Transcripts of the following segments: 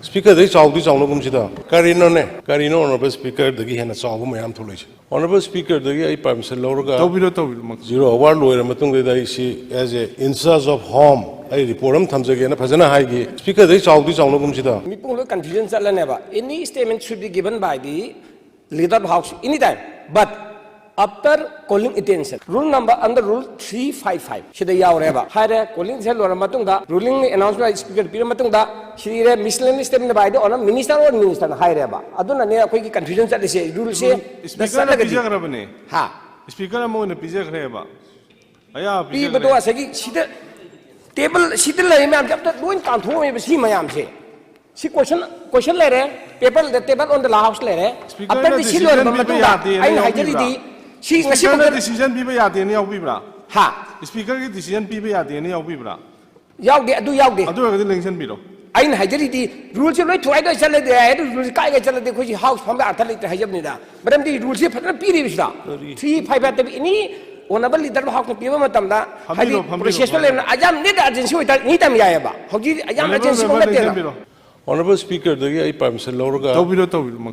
Speaker, this is chaonagumsi da. Karino honorable speaker, the hena chaogum am tholish. Honorable speaker, the I permission lorga. Zero award lawyer matung da she as a in charge of home. I report him thumbs again. Pazana high. Speaker, this is chaonagumsi da. Mipung confusion never. Any statement should be given by the leader of house anytime. But after calling attention, rule number under rule 355. Shida yaureba. Hire calling cell or matunda, ruling announcement by speaker Piramatunda, she miscellaneous statement by the honor minister or minister Hireba. Aduna near quick confusion that say rule say speaker ha. Speaker among the pizza creba. People do a second table sit after doing can't hold see my arm say. See question letter, paper the table on the house letter. After the silver Matunda, I hide Speaker decision people at the end of Vibra. Ha! Speaker decision people at the end of Vibra. Yaude, do Yaude. I do the links and below. I hide rules of right to either sell it there, the house from the Athalite Hajamida. But I'm the rules of Pirivista. 3-5 at any honorable leader of the people Matamda, Processional and I am need agency with Nitam Yaba. Hogi, I am agency. Honorable Speaker, the I permission lorga.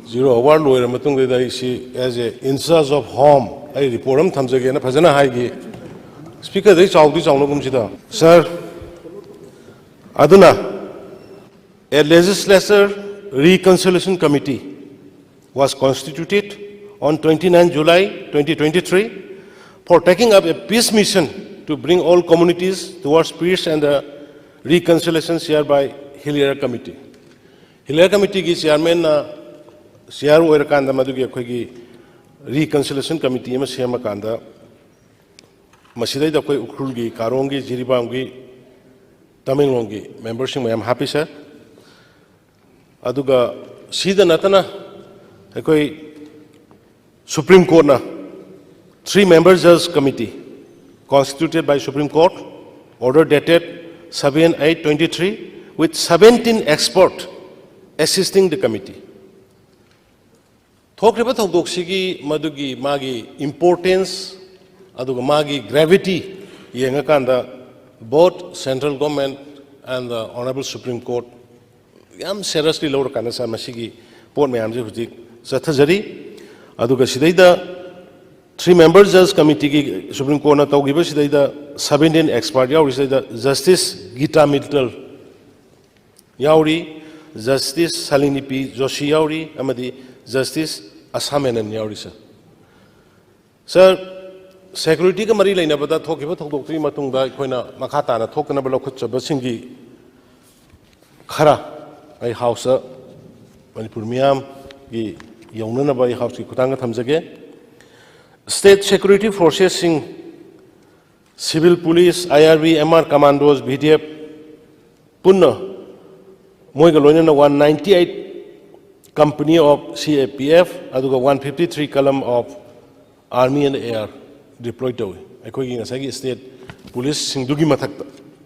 Zero award lawyer matung da she as a in charge of home. I report him thumbs again. Pazana high. Speaker, this is chaonagumsi da. Sir, Aduna, a legislature reconciliation committee was constituted on 29 July 2023 for taking up a peace mission to bring all communities towards peace and reconciliation shared by Hillier Committee. Hillier Committee ki chairman share oir kanda madugi akhoi reconciliation committee ma sema kanda masidai da koi ukhul gi karong gi jiribam gi Tamilong gi membership I am happy sir aduga sida natana akhoi Supreme Court na 3 members judge committee constituted by Supreme Court order dated 7/8/23 with 17 experts assisting the committee. Thokriba thokdoksigi madugi magi importance aduga magi gravity yengakanda both central government and the honorable Supreme Court yam seriously lower kana sa masigi port mayam je hujik sathajari aduga sidaida 3 members judge committee ki Supreme Court na tawgiba sidaida 17 expert yauri sidaida Justice Gita Mittal yauri Justice Salini P. Joshi Yauri, Amadi, Justice Asamenan Yauri, sir. Sir, security ka mari laina bata thokiba thokdokri matungda koina makata na thokna balo khutcha basingi khara ai house Manipur Miam gi yaunana ba house ki kutanga thamjage state security forces sing civil police IRB MR commandos BDF punna Moiga loina 198 company of CAPF, aduga 153 column of Army and Air deployed to Akoi Nasagi State Police Singdugi Matak,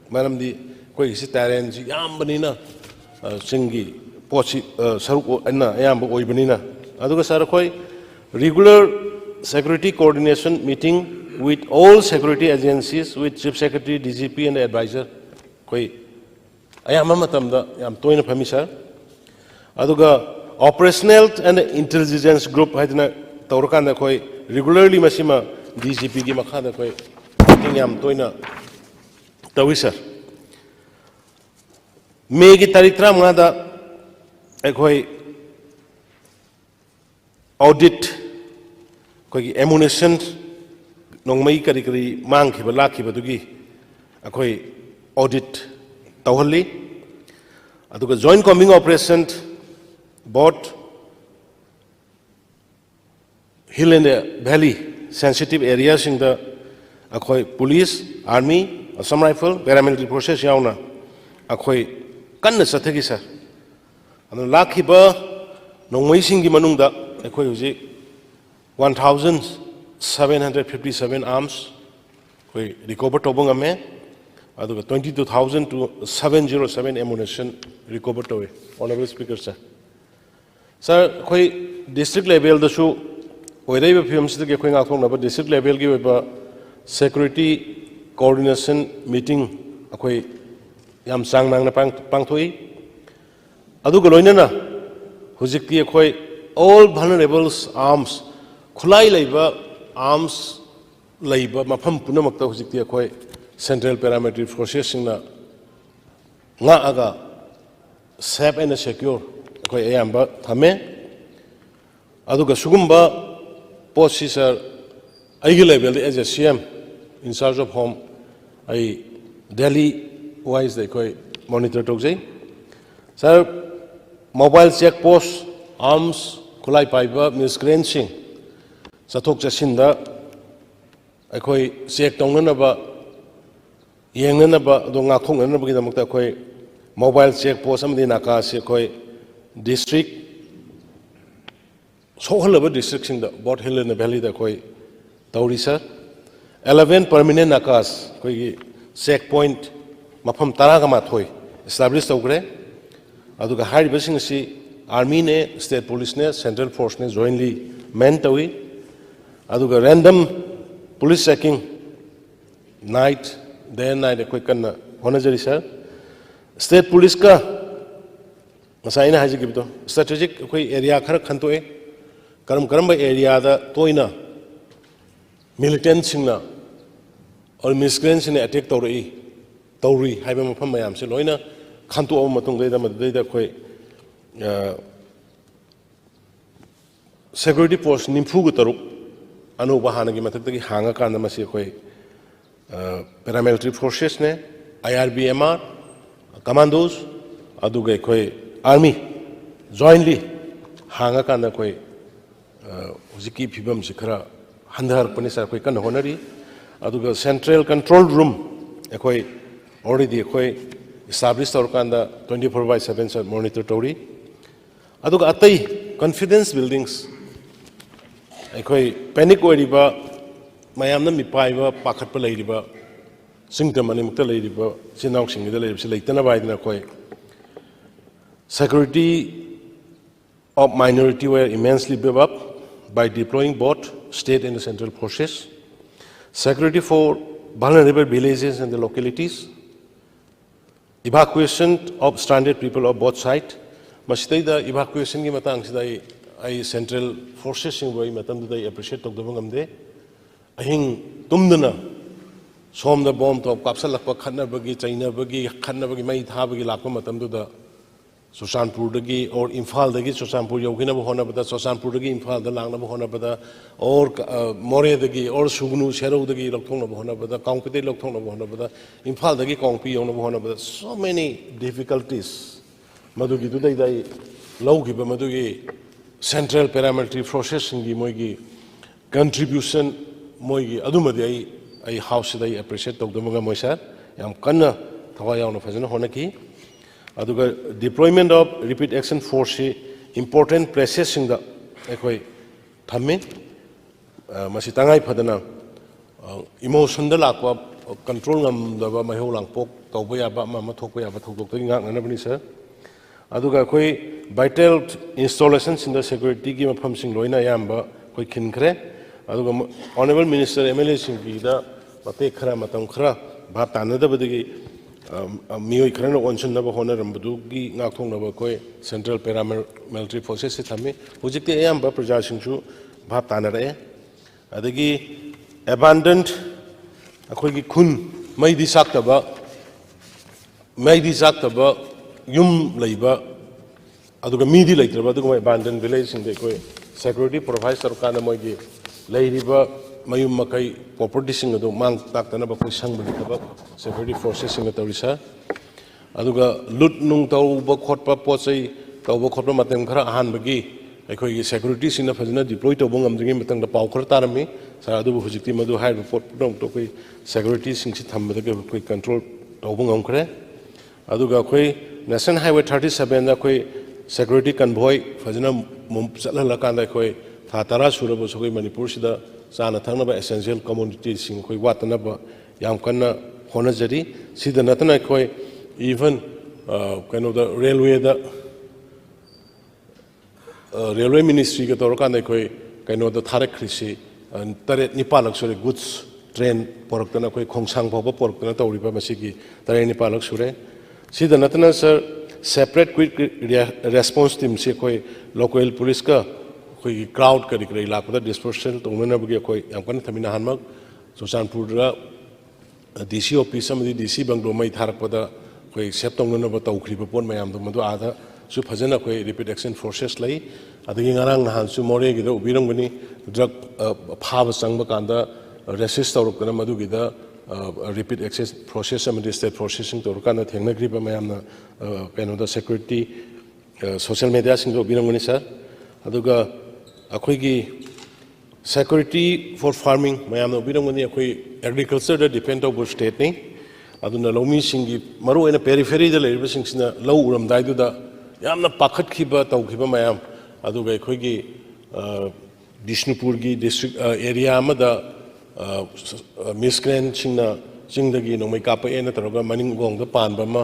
Madam the Koi Sitarian, Yambanina, Singi, Pochi, Saruko, Anna, Yambo Oibanina, Aduga Sarakoi, regular security coordination meeting with all security agencies, with Chief Secretary, DGP, and advisor. Koi I am a matamda, I am toying a permission. Aduga operational and intelligence group hadna Taurkana koi regularly Masima DGP Gimakana koi Kingam Toina Tawisa. Megi Taritra Mada Ekoi audit koi ammunition Nongmai Karikari Manki Balaki Badugi Akoi audit. Tawali, aduga joint combing operation bought hill and valley sensitive areas in the akhoi police, army, Assam rifle, paramilitary forces yauna akhoi kanna sathagi sir. Anu lakhiba nongmai singi manungda akhoi huji 1,757 arms koi recover tobong ame. 22,000 to 707 ammunition recovered away. Honorable Speaker, sir. Sir, koi district level the show, wherever films the going out on district level give a security coordination meeting, koi yam sang nang na pang thui. ꯑꯗꯨꯒ ꯂꯣꯏꯅꯅ ꯍꯧꯖꯤꯛꯇꯤ ꯑꯩꯈꯣꯏ all vulnerables arms ꯈꯨꯠꯂꯥꯏ ꯂꯩꯕ arms ꯂꯩꯕ ꯃꯐꯝ ꯄꯨꯝꯅꯃꯛꯇ ꯍꯧꯖꯤꯛꯇꯤ ꯑꯩꯈꯣꯏ ꯁꯦꯟꯇ꯭ꯔꯦꯜ ꯄꯦꯔꯥꯃꯤꯂꯤꯇꯔꯤ ꯐꯣꯔꯁꯦꯁꯁꯤꯡꯅ ꯉꯥꯛꯑꯒ safe and secure ꯑꯩꯈꯣꯏ ꯑꯌꯥꯝꯕ ꯊꯝꯃꯦ ꯑꯗꯨꯒ ꯁꯤꯒꯨꯝꯕ ꯄꯣꯠꯁꯤ ꯁꯔ ꯑꯩꯒꯤ ꯂꯦꯚꯦꯜꯗ as a CM in charge of home ꯑꯩ ꯗꯦꯜꯂꯤ ꯋꯥꯏꯁꯗ ꯑꯩꯈꯣꯏ ꯃꯣꯅꯤꯇꯔ ꯇꯧꯖꯩ sir mobile check post arms ꯈꯨꯠꯂꯥꯏ ꯄꯥꯏꯕ miscreantsꯤꯡ ꯆꯠꯊꯣꯛ ꯆꯠꯁꯤꯟꯗ ꯑꯩꯈꯣꯏ ꯆꯦꯛ ꯇꯧꯅꯅꯕ ꯌꯦꯡꯅꯅꯕ ꯑꯗꯣ ꯉꯥꯛꯊꯣꯛꯅꯅꯕꯒꯤꯗꯃꯛꯇ ꯑꯩꯈꯣꯏ ꯃꯣꯕꯥꯏꯜ ꯆꯦꯛ ꯄꯣꯁ ꯑꯃꯗꯤ ꯅꯥꯀꯥꯁꯤ ꯑꯩꯈꯣꯏ ꯗꯤꯁꯇ꯭ꯔꯤꯛ ꯁꯣꯛꯍꯜꯂꯕ ꯗꯤꯁꯇ꯭ꯔꯤꯛꯁꯤꯡꯗ ꯕꯣꯠ ꯍꯤꯜ ꯑꯦꯟ ꯚꯦꯂꯤꯗ ꯑꯩꯈꯣꯏ ꯇꯧꯔꯤ ꯁꯔ 11 permanent nakas ꯑꯩꯈꯣꯏꯒꯤ ꯆꯦꯛ ꯄꯣꯏꯟꯠ ꯃꯐꯝ 12 ꯏꯁꯇꯥꯕ꯭ꯂꯤꯁ ꯇꯧꯈ꯭ꯔꯦ ꯑꯗꯨꯒ ꯍꯥꯏꯔꯤꯕꯁꯤꯡ ꯑꯁꯤ ꯑꯥꯔꯃꯤꯅꯦ ꯁ꯭ꯇꯦꯠ ꯄꯨꯂꯤꯁꯅꯦ ꯁꯦꯟꯇ꯭ꯔꯦꯜ ꯐꯣꯔꯁꯅꯦ ꯖꯣꯏꯟꯂꯤ ꯃꯦꯟ ꯇꯧꯏ ꯑꯗꯨꯒ random police checking night day and night अखोई कन्ना होनजरी सर स्टेट पुलिस का मसाइना हाजिगिबदो स्ट्रेटेजिक अखोई एरिया खर खंतोए करम करम एरिया दा तोइना मिलिटेंट सिंगना और मिसक्रेंट सिंगना अटैक तौरी हाइबा मफम मयाम से लोइना खंतो अब मतुंग देदा मददेदा अखोई सिक्योरिटी फोर्स निम्फुगु तरुक अनोबा हानगी मथक्तगी हांगा कांदा मसी अखोई paramilitary forces ने IRBMR commandos अदुगे कोई army jointly हांगा कांदा कोई उजिकी फिबम से खरा हंदर पने सर कोई कन होनरी अदुगे central control room कोई already कोई establish तौर कांदा 24/7 सर monitor तौरी अदुगे अतई confidence buildings कोई panic ओरिबा ꯃꯌꯥꯝꯅ ꯃꯤꯄꯥꯏꯕ ꯄꯥꯈꯠꯄ ꯂꯩꯔꯤꯕ ꯁꯤꯡꯇꯝ ꯑꯅꯤꯃꯛꯇ ꯂꯩꯔꯤꯕ ꯆꯤꯟꯅꯥꯎꯁꯤꯡꯒꯤꯗ ꯂꯩꯔꯤꯕꯁꯤ ꯂꯩꯇꯅꯕ ꯍꯥꯏꯗꯅ ꯑꯩꯈꯣꯏ security of minority were immensely beefed up by deploying both state and central forces. Security for vulnerable villages and the localities. Evacuation of stranded people of both sides. Masida evacuation ki matang sida ai central forces sing boi matam da appreciate tok dabang amde. अहिंग तुमदना सोमदा bomb तो कापसलक खन्नबगी चाइनबगी खन्नबगी मई थाबगी लाकप मतमदुदा सुशानपुरदगी और इम्फालदगी सुशानपुर यौगिनब होनबदा सुशानपुरदगी इम्फालदा लांगनब होनबदा और मोरेदगी और सुगनु शेरौदगी लखथोंनब होनबदा कांगपिते लखथोंनब होनबदा इम्फालदगी कांगपी यौनब होनबदा so many difficulties मदुगी दुदैदाई लौगिबा मदुगी सेंट्रल पैरामिलिटरी फोर्सेस सिंगी मोइगी contribution मोइगी अदुमदि आई हाउस दai appreciate तौदमगा मोइसा याम कन्ना थवा यावना फजना होनकी अदुगा deployment of repeat action force important places सिंगदा एखोई थम्मे मसि तंगाई फदना इमोशन द लाकवा control ngam mahau langpok tauba yaba ma thokpa yaba thokdok ngaknabani sir aduga khoi vital installations in the security gi mafam sing loina yamba khoi khinkhre aduga honorable minister MLA sing gi da mate khara matam khara bhap tanadabadigi miyoi khara onsun na ba honarambudu gi ngakthongnaba khoi central paramilitary forces se thame hujikte yamba praja singsu bhap tanare adagi abandoned अखोई की खुन मैदी साक्तबा yum लैबा अदुगा मीदी लैत्रबा अदुगा abandoned village सिंदे कोई security provide सरकार मोइगी लैरिबा मयुम मकई property सिंग अदु मांग ताक्तना बा कोई संगबनि तबा security forces सिंग तौरिसा अदुगा लुट नुंग तौबा खोटपा पोचै तौबा खोटपा मतम खरा अहानबगी अखोई security सिंग फजना deploy तौबा ngamdringi मतंग पाव खरा तारमी सर अदुबु हुजिक्ति मदु हाइब पोट पुदों तो कोई security सिंगसि थम्बदगे कोई कंट्रोल तौबा ngamखरे अदुगा कोई नेशनल हाईवे 37 दा कोई security convoy फजना चलहला कांदा कोई था तरा सुरबो सोई मणिपुर सिदा चाना थंगनबा essential community सिंग कोई वातनबा याम कन्ना होनजरी सिदा नतना कोई even कनो द railway ministry के तौर कांदा कोई कनो द थारक खृषि तरे निपालक सुरे goods train porokna koi khongsang phoba porokna tawriba masigi tare ni palak sure sida natna sir separate quick response team से कोई local police का कोई crowd करी करी इलाक़ों दा dispersal तो उन्होंने बगे कोई यंकन थमीना हनमक सुशानपुर रा DC office में DC बंगलो में इथारक पदा कोई सेप्ट उन्होंने बता उखरी पर पोन में हम तो मधु आधा सु फजना कोई repeat action forces लाई अदगी नगारंग नहान सु मोरे की तो उबिरंग बनी drug फाव संग बकांदा resist और करना मधु की दा repeat access process में state processing तो रुका ना थेंगना ग्रिप में हमना कहने दा security social media सिंग तो उबिरंग बनी सर अदुगा अखोई की security for farming मैं हमना उबिरंग बनी अखोई agriculture दा depend over state नहीं अदुना लौमी सिंगी मरो इन्हें periphery दा लेरिब सिंग सिना लौ उरम दायदु दा यामना पाखत खिबा ताऊ खिबा मैं हम अदुगा अखोई की बिष्णुपुर की district area में दा miscreant सिंगना सिंगदगी नोंमै कापे एना तरगा मनिंग गोंग दा पान बमा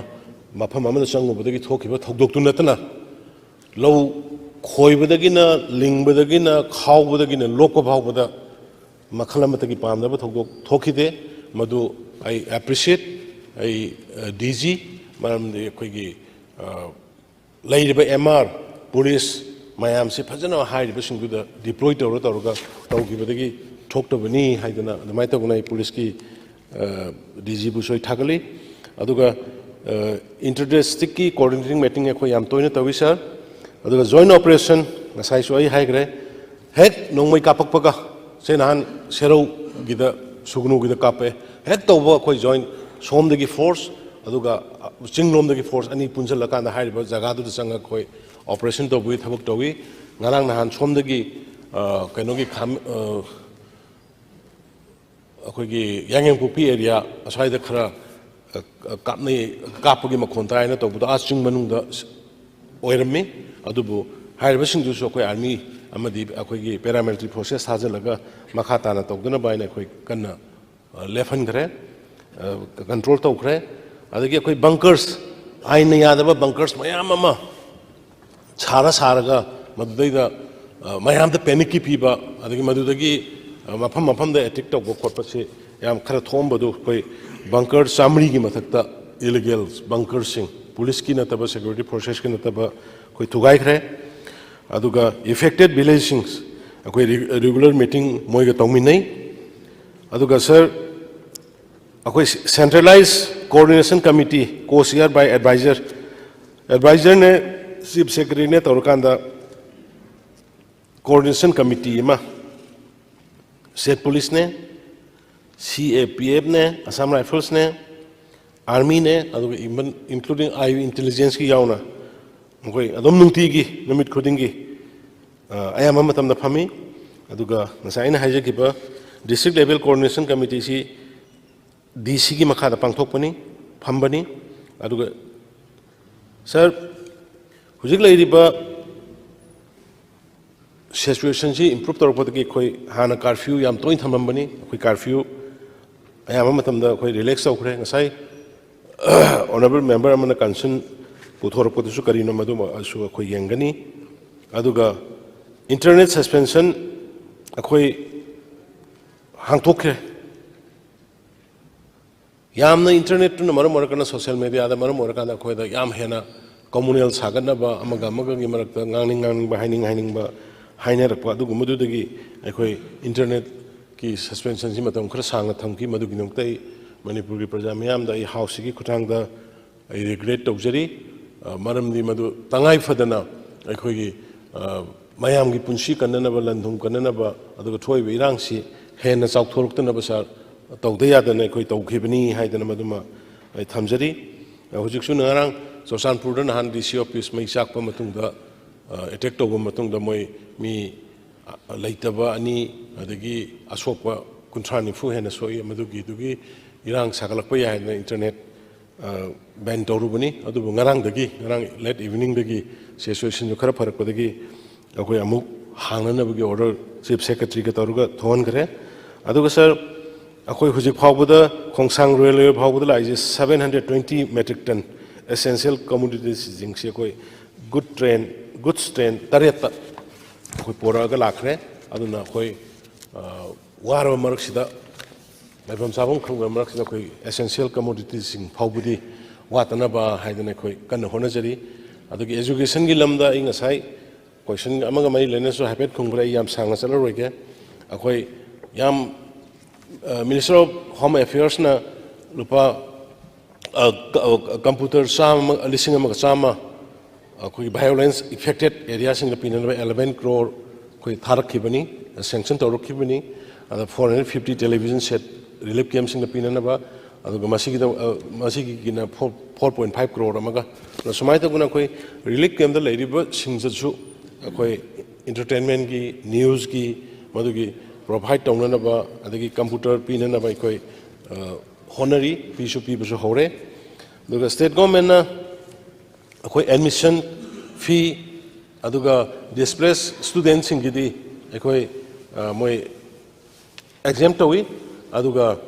मफम अमदा संगुबदगी थोखिबा थोकदोक्तु नतना लौ खोइबदगी ना लिंगबदगी ना खाउबदगी ना लोक भाउबदा मखल अमतगी पामदबा थोकदोक थोखिदे मधु आई appreciate आई DG मरमदे अखोइगी लैरिबा MR पुलिस मयाम से फजना हाइरिबा सिंगुदा डिप्लॉय तौरगा तौगिबदगी थोक्तबनी हाइदना अदमाय तौगनाय पुलिस की DG बुसोय थागली अदुगा इंटरडिस्ट्रिक्ट की कोऑर्डिनेटिंग मीटिंग अखोय याम तोयना तवी सर अदुगा जॉइंट ऑपरेशन नसाई सोय हाइग्रे हेक नोंमै कापकपगा से नहान सेरौ गिदा सुगनु गिदा कापे हेक तौबा अखोय जॉइंट सोमदगी फोर्स अदुगा चिंगलोमदगी फोर्स अनि पुंजलकांदा हाइरिबा जगादुदा संग अखोय ऑपरेशन तौबुई थबक तौवी ngarang nahan somdagi kainogi kham अखोगी यांगेंपुपी एरिया असवाइदा खरा कापने कापगी मखोन तायना तौबुदा आचिंग मनुंगदा ओइरमी अदुबु हाइरबसिंगदुसु अखोय आर्मी अमदी अखोगी पैरामिलिटरी फोर्सेस हाजलगा मखा ताना तौदना बायना अखोय कन्ना लेफनग्रे कंट्रोल तौखरे अदगी अखोय बंकर्स आइन यादबा बंकर्स मयाम अमा छारा सारगा मदुदैदा मयामदा पैनिक की पीबा अदगी मदुदगी मफम मफम द अटैक तौब खोटप से याम खरा थोंबदु कोई बंकर चामरी की मथक्ता इलीगल बंकर सिंग पुलिस की नतबा सिक्योरिटी फोर्सेस की नतबा कोई थुगाइखरे अदुगा इफेक्टेड विलेजिंग्स कोई रेगुलर मीटिंग मोइगा तौमिनै अदुगा सर अखोई centralised coordination committee co-chair by adviser ने चीफ सेक्रेटरी ने तौरकांदा कोऑर्डिनेशन कमिटी मा स्टेट पुलिस ने CAPF ने असम राइफल्स ने आर्मी ने इंक्लूडिंग आई इंटेलिजेंस की यावना कोई अदम नुंगतीगी नमित खुदिंगी अयामा मतमदा फमी अदुगा नसाइना हाइजकिबा डिस्ट्रिक्ट लेवल कोऑर्डिनेशन कमिटी सी DC की मखादा पांगथोकपनी फंबनी अदुगा सर हुजिक लैरिबा सिचुएशन से इम्प्रूव तौरपदगी कोई हाना कर्फ्यू याम तोइन थमबनी कोई कर्फ्यू अयामा मतमदा कोई रिलैक्स तौखरे ngasai honorable member amana concern पुथोरपदसु करिनो मदु असु कोई यंगनी अदुगा इंटरनेट सस्पेंशन अखोई हांगथोखे यामना इंटरनेट तुन मरम मरकना सोशल मीडिया दा मरम मरकना अखोइदा याम हेना कम्युनल सागनबा अमगा अमगागी मरकता ngang ba haining ba हाइनरप अदुगुमदुदगी अखोई इंटरनेट की सस्पेंशन से मतम खरा सांगना थमकी मदुगी नोंगतै मणिपुर की प्रजा मयाम दा हाउस की खुटांगदा आई रिग्रेट तौजरी मरमदी मदु तंगाई फदना अखोई मयाम की पुंसी कन्ननबा लंधुम कन्ननबा अदुगा थोइबा इरांगसी हेना चाउथोरक्तनबा सार तौदे यादना अखोई तौखिबनी हाइदना मदुमा आई थमजरी हुजिकसु नगारांग सोसानपुरदा नहान DC ऑफिस मै चाकपा मतुंगदा अटैक तौब मतुंगदा मोय मी लैतबा अनि अदगी असोकपा कुंथ्रा निफु हेना सोई मदुगी इरांग सागलकपा यायना इंटरनेट बैन तौरुबनी अदुबु ngarang late evening दगी सिचुएशन जो खरा फरकपदगी अखोई अमुक हांगनबगी ऑर्डर चीफ सेक्रेटरी के तौरुगा थोनखरे अदुगा सर अखोई हुजिक फावबदा खोंगसांग रेलवे फावबदा लाइजे 720 मेट्रिक टन एसेंशियल कमोडिटीज जिंगसे कोई गुड्स ट्रेन तरेता अखोई पोरागा लाखरे अदुना अखोई वारबा मरकसिदा मैफम साबम खंगबा मरकसिदा अखोई एसेंशियल कमोडिटीज जिंग फावबदी वातनबा हाइदने कोई कन्न होनजरी अदुगी एजुकेशन की लमदा इ ngasai question amaga mai lenesu habet khungbre yam sanga chalaroige akhoi yam Minister of Home Affairs na lupa computer sama listing amaga sama koi violence affected areas in the pinana 11 crore koi tharakhibani sanction tawrakhibani 450 television set relief games in the pinana ba aduga masigi gina 4.5 crore amaga sumai ta guna koi relief game da leiriba singjachu koi entertainment ki news ki madugi provide taunanaba adagi computer pinanaba koi honorary pisu pisu hore aduga state government na koi admission fee aduga displaced students singidi koi moi exam tawi aduga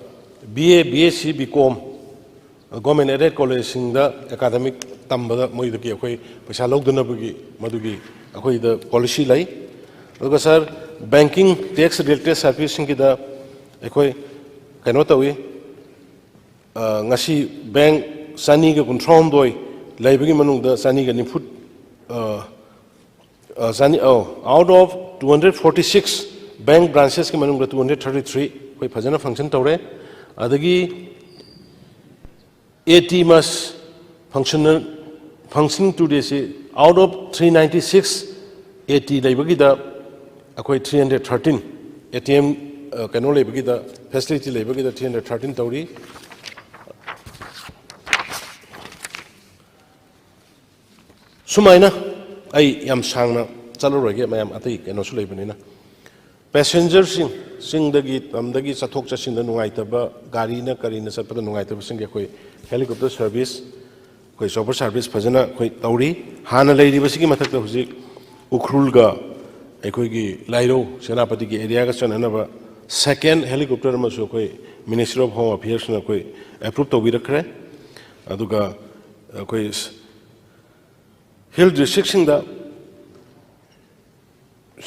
BA BSc BCom government aided college singda academic tambada moi da ki koi paisa logdana bugi madugi koi da policy lai aduga sir banking tax related service singida koi kaino tawi ngasi bank sani ga control doi laibagi manungda sani ga nifut sani out of 246 bank branches ki manungda 233 koi phajana function tawre adagi 80 mas functioning today se out of 396 80 laibagi da akoi 313 ATM kaino laibagi da facility laibagi da 313 tawri sumaina ai yam sangna chaloroge mayam atai kaino su laibanina passengers sing dagi tamdagi chathok chasin da nungaitaba gari na karina satpada nungaitaba sing koi helicopter service koi chopper service phajana koi tauri hana leiri basigi mathakta hujik ukhrul ga ekoi gi lairo senapati gi area ga chanana ba second helicopter ma so koi Ministry of Home Affairs na koi approve to birakre aduga koi hill district sing da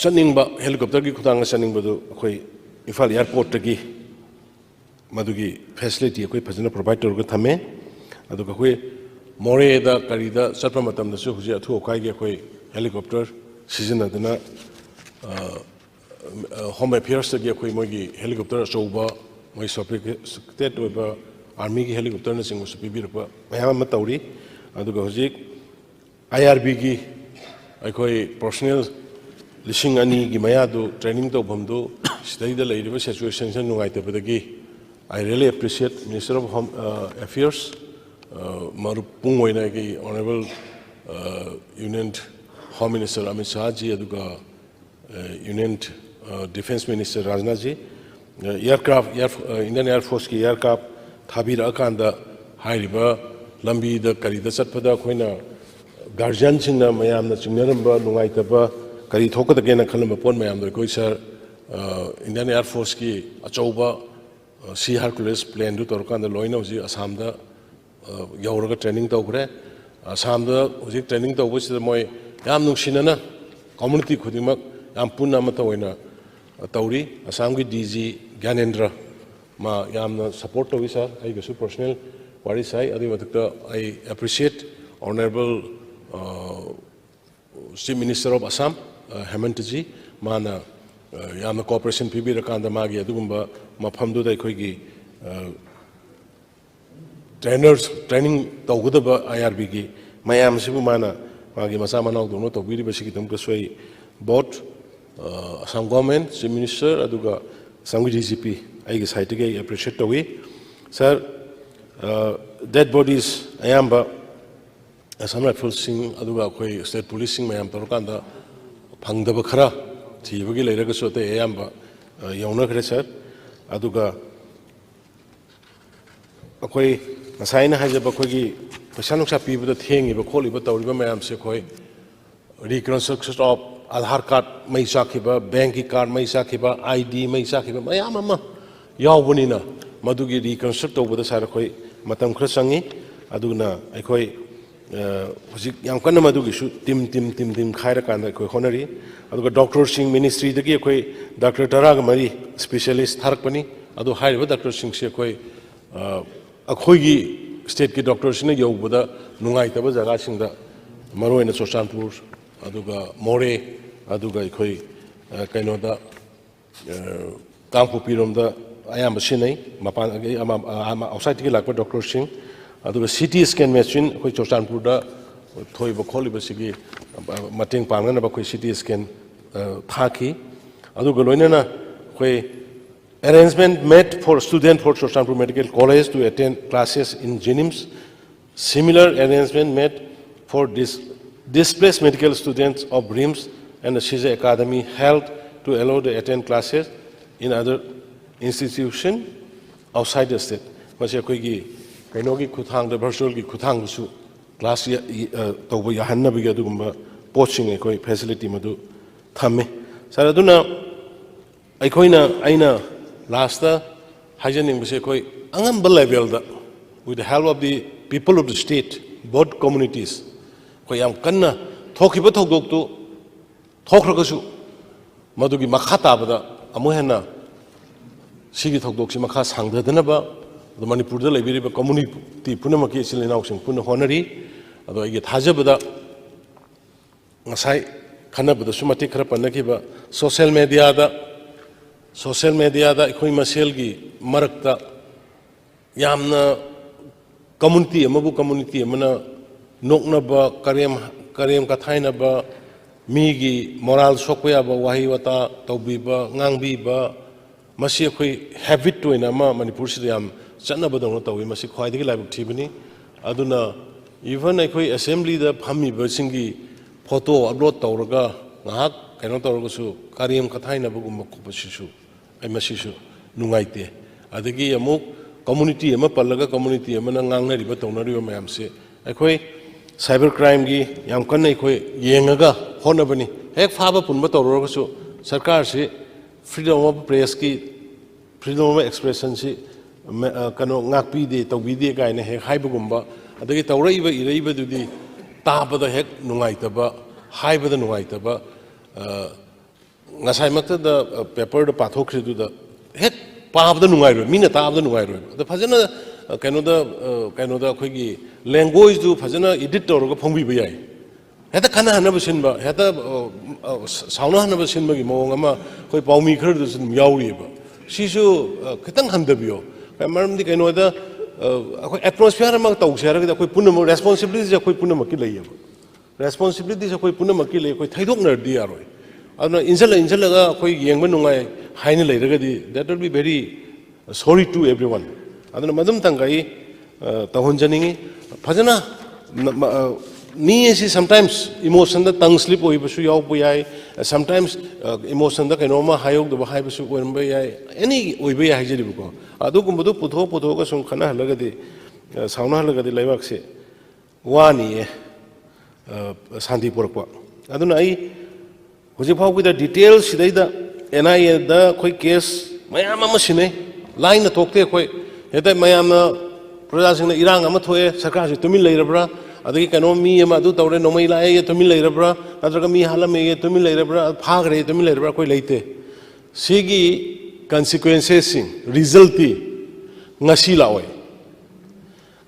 saningba helicopter ki khutang saningba do koi Ifal airport gi madugi facility koi phajana provide tor ga thame aduga koi more da karida satpa matam da su huji athu kai ge koi helicopter season adana home affairs gi koi mogi helicopter chouba moi state ba army gi helicopter na sing su pibir ba mayam ma tauri aduga huji IRB gi koi personnel lising ani gi maya do training to bhamdo stay the lady situation san nungai te badagi I really appreciate Minister of Home Affairs marupung oina gi honorable Union Home Minister Amit Shah ji aduga Union Defense Minister Rajnath ji Indian Air Force ki aircraft thabira akanda hairiba lambi da karida satpada khoina guardian singna mayam na chungnaramba nungai taba kari thokada gena khalamba pon mayam do koi sir Indian Air Force ki achauba Sea Hercules plane du torkanda loina uji Assam da yauraga training tawgre Assam da uji training tawbus da moi yam nungsinana community khudimak yam punna mata oina tawri Assam gi DG Gyanendra ma yamna support tawi sir ai gasu personal wari sai adi mathukta I appreciate honorable Chief Minister of Assam Hemant ji mana yamna cooperation pibira kanda magi adugumba mafamdu da khoigi trainers training tawgudaba IRB gi mayam sibu mana magi masa manau dono tawbiri basigi tam ka soi both Assam government Chief Minister aduga Assam DGP ai gi site gi appreciate tawi sir dead bodies ayamba Assam Rifles sing aduga khoi state police sing mayam torkanda phangdaba khara thibagi leiraga sote ayamba yauna khare sir aduga akhoi masaina hajaba khogi pasanuksa pibada thengiba kholiba tawriba mayam se khoi reconstruction of Aadhaar card mai sakhiba bank card mai sakhiba ID mai sakhiba mayam ama yawbunina madugi reconstruct tawbada sar khoi matam khara sangi adugna akhoi hujik yam kanna madugi su tim khaira kanda khoi honari aduga doctor sing ministry dagi khoi Dr. Taraga mari specialist tharak pani adu hairiba Dr. Sing se khoi akhoi gi state ki doctors ne yo buda nungai taba jaga singda maro ina Churachandpur aduga More aduga ikhoi kaino da Kangpu pirom da ayam sinai mapan outside ki lakpa doctor sing aduga CT scan machine ikhoi Churachandpur da thoi ba kholi ba sigi mating pangna na ba khoi CT scan thaki aduga loina na khoi arrangement made for student for Churachandpur Medical College to attend classes in Jenims. Similar arrangement made for displaced medical students of RIMS and the CJ Academy held to allow the attend classes in other institutions outside the state. Masi akoigi kainogi kuthang the virtual gi kuthang su class tobo yahanna biga dugumba coaching ekoi facility madu thamme. Saraduna aikoina aina last hygienic was a level with the help of the people of the state, both communities. Koyam Kanna, talk about to talk Ragasu, Madugi Makata, Amuhena, Sigi Tokdoksi Makas Hang the Denaba, the Manipur, the Liberiba community, Punamaki, Silinaus, and Puna Honori, although I get Hajabada Masai Kanaba, the Sumatik Rapanakiba, social media da ikhoi maselgi marakta yamna community amana nokna ba karyam kathaina ba migi moral sokya ba wahi wata tawbi ba ngangbi ba masi ikhoi habit to ina ma Manipur si yam channa ba dong tawi masi khwaidagi laibuk thibani aduna even ikhoi assembly da phammi ba singi photo upload tawraga ngahak kaino tawraga su karyam kathaina ba gumba khopasisu I masisu nungaite adagi amuk community ama palaga community ama ngangnari ba tonari ba mayam se akhoi cyber crime gi yam kanai khoi yengaga honabani hek phaba punba tawro su sarkar se freedom of press ki freedom of expression si kano ngakpi de tawbi de gaina hek haibagumba adagi tawraiba iraiba dudi tabada hek nungaitaba haibada nungaitaba ngasai makta da paper da pathokri du da het paab da nungai ro mina taab da nungai ro da phajana kaino da khoi gi language du phajana edit tor ga phongbi ba yai heta khana hana ba sin ba heta sauna hana ba sin ba gi mawng ama khoi paumi khar du sin yauri ba si su khitang handabio maram di kaino da khoi atmosphere ma tau shara ga khoi punam responsibility ja khoi punam ki lei ba responsibility ja khoi punam ki lei khoi thaidok nar di aroi aduna injala ga khoi yengba nungai haina leiragadi that will be very sorry to everyone aduna madum tangai tahonjaningi phajana ni esi sometimes emotion da tongue slip oi basu yaw bu yai sometimes emotion da kainoma hayog da hai basu oin ba yai any oi ba yai jeri bu adu gumbu putho ga sum khana halagadi sauna halagadi laibak se wani shanti porakwa aduna ai Hujipau with the details, the NIA, the quick case, Mayama machine, line the talk there, Heta Mayama, producing the Iran Amatoe, Sakashi to me later, bra, Adi Kanomi, Madu, no Mila to me later, bra, Adragami Halame to me later, bra, Pagre to me later, quite late. Sigi consequences, resulti, Nasila way.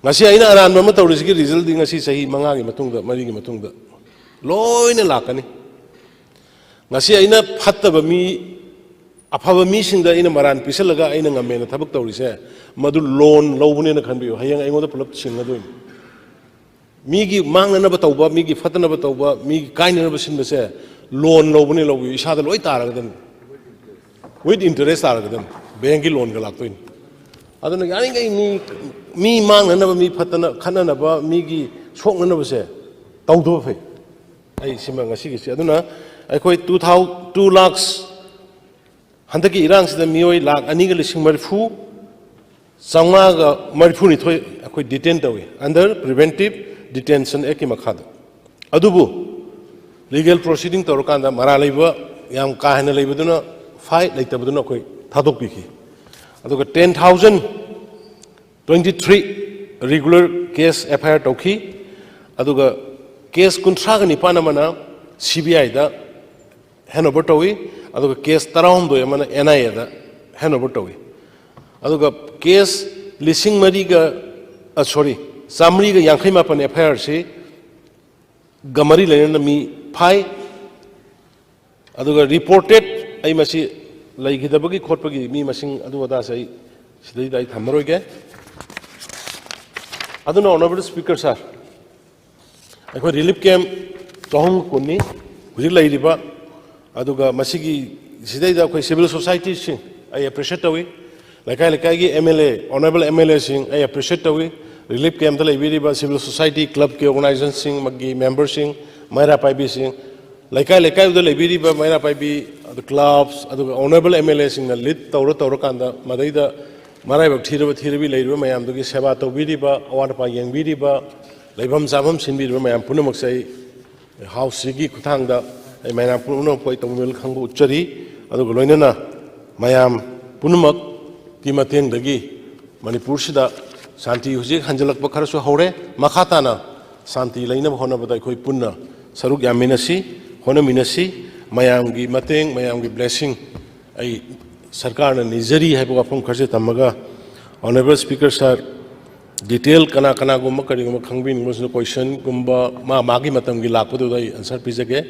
Nasia in Aran Mamato resulting Nasi Mangagi Matunga, Marigi Matunga. Loin Lakani. Ngasi aina phattaba mi aphaba mi singda ina maran pisalaga aina ngamena thabak tawrise madu loan lobune na khanbiyo hayang aingoda pulap singa doin migi mangna ba tawba migi phatna ba tawba migi kaina ba sinba se loan lobune lobi isada loi taragadan with interest taragadan bank loan ga laktoin aduna yani ngai mi mangna ba mi phatna khana ba migi sokna ba se tawdo fe ai sima ngasi gi aduna I 2 lakhs Hantaki Iran the Mioi Lak Anigal Marifu Samaga Marifu Nitoi I detained away under preventive detention Ekimakada. Adubu legal proceeding Torokanda Maraliva Yam Kahana Lebaduna fight like Tabaduna Koi Tadopiki. Aduka 10,023 regular case FIR Toki Aduga case Kuntragani Panamana CBI da Hanover Towi, other case Tarondo Yamana NIA, Hanover Towi. Other case Lissing Mariga, sorry, Chamari का यांखै मापन FIR से गमरी लेना मी phi अदुगा reported आई मसी लैगिदबगी खोटपगी मी मसिंग अदु अदा से सिदै दाई थमरोगे अदुना ऑनरेबल स्पीकर सर अखोई रिलीफ कैम्प चौहम कुन्नी हुजिक लैरिबा अदुगा मसिगी सिदै दा अखोई सिविल सोसाइटी सिंग आई एप्रिशिएट तवी लैकाई लैकाई की एमएलए ऑनरेबल एमएलए सिंग आई एप्रिशिएट तवी रिलीफ कैम्प दा लैबिरिबा सिविल सोसाइटी क्लब के ऑर्गेनाइजेशन सिंग मगी मेंबर सिंग मैरा पाइबी सिंग लैकाई लैकाई दा लैबिरिबा मैरा पाइबी अदु क्लब्स अदुगा ऑनरेबल एमएलए सिंग ना लीड तौर कांदा मदैदा मराइबक थीरबी लैरिबा मयाम दुगी सेवा तौबिरिबा अवारपा यंबिरिबा लैभम चाभम सिनबिरिबा मयाम पुनमक सै हाउस सिगी खुथांगदा मयाम पुनमक पoi तौमिल खंगु उच्चरी अदुगा लोइनना मयाम पुनमक की मतेंगदगी मणिपुर सिदा शांति हुजिक हंजलक खरसु हौरे मखाताना शांति लैनब होनबदा अखोई पुन्ना सरुक यामिनसी होनमिनसी मयामगी मतेंग मयामगी ब्लेसिंग आई सरकार ने निजरी है वाफम खर्चे तमगा ऑनरेबल स्पीकर सर डिटेल कना कना गुम करिगुम खंगबिन क्वेश्चन गुम मागी मतम की लापदुदा आंसर पीजगे